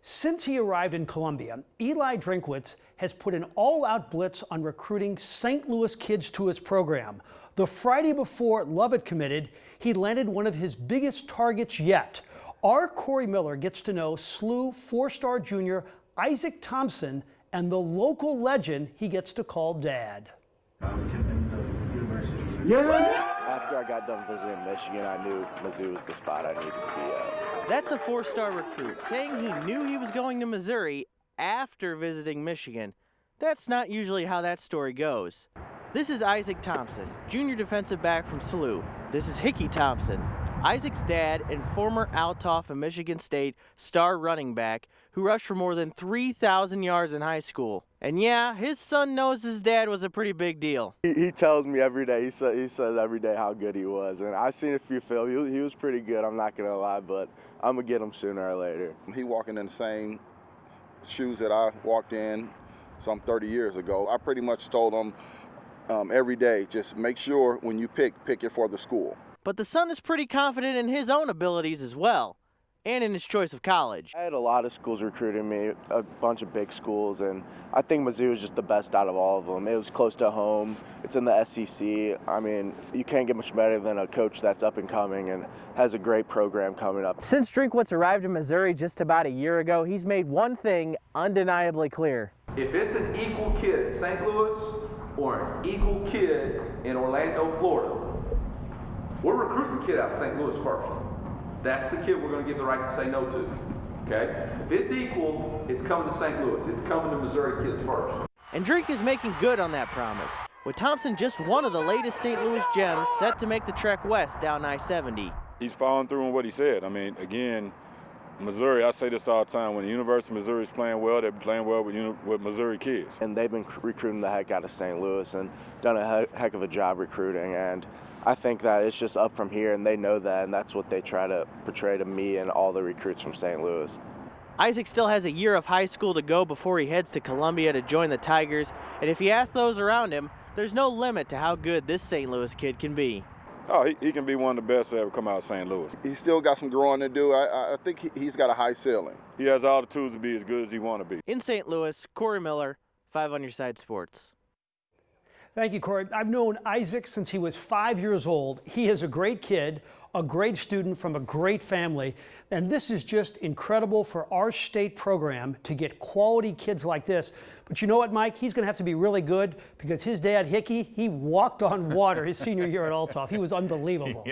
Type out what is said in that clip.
Since he arrived in Columbia, Eli Drinkwitz has put an all-out blitz on recruiting St. Louis kids to his program. The Friday before Lovett committed, he landed one of his biggest targets yet. Our Corey Miller gets to know SLU four-star junior Isaac Thompson and the local legend he gets to call Dad. After I got done visiting Michigan, I knew Mizzou was the spot I needed to be at. That's a four-star recruit saying he knew he was going to Missouri after visiting Michigan. That's not usually how that story goes. This is Isaac Thompson, junior defensive back from SLU. This is Hickey Thompson, Isaac's dad and former Althoff and Michigan State star running back who rushed for more than 3,000 yards in high school. And yeah, his son knows his dad was a pretty big deal. He tells me every day, he says every day how good he was. And I've seen a few film, he was pretty good, I'm not going to lie, but I'm going to get him sooner or later. He walking in the same shoes that I walked in some 30 years ago. I pretty much told him every day, just make sure when you pick it for the school. But the son is pretty confident in his own abilities as well, and in his choice of college. I had a lot of schools recruiting me, a bunch of big schools, and I think Mizzou was just the best out of all of them. It was close to home. It's in the SEC. I mean, you can't get much better than a coach that's up and coming and has a great program coming up. Since Drinkwitz arrived in Missouri just about a year ago, he's made one thing undeniably clear. If it's an equal kid at St. Louis or an equal kid in Orlando, Florida, we're recruiting the kid out of St. Louis first. That's the kid we're going to give the right to say no to, okay? If it's equal, it's coming to St. Louis. It's coming to Missouri kids first. And Drink is making good on that promise, with Thompson just one of the latest St. Louis gems set to make the trek west down I-70. He's following through on what he said. I mean, again, Missouri, I say this all the time, when the University of Missouri is playing well, they're playing well with Missouri kids. And they've been recruiting the heck out of St. Louis and done a heck of a job recruiting. And I think that it's just up from here, and they know that, and that's what they try to portray to me and all the recruits from St. Louis. Isaac still has a year of high school to go before he heads to Columbia to join the Tigers, and if you ask those around him, there's no limit to how good this St. Louis kid can be. Oh, he can be one of the best to ever come out of St. Louis. He's still got some growing to do. I think he's got a high ceiling. He has all the tools to be as good as he want to be. In St. Louis, Corey Miller, 5 on Your Side Sports. Thank you, Corey. I've known Isaac since he was 5 years old. He is a great kid, a great student from a great family, and this is just incredible for our state program to get quality kids like this. But you know what, Mike? He's going to have to be really good because his dad, Hickey, he walked on water his senior year at Althoff. He was unbelievable.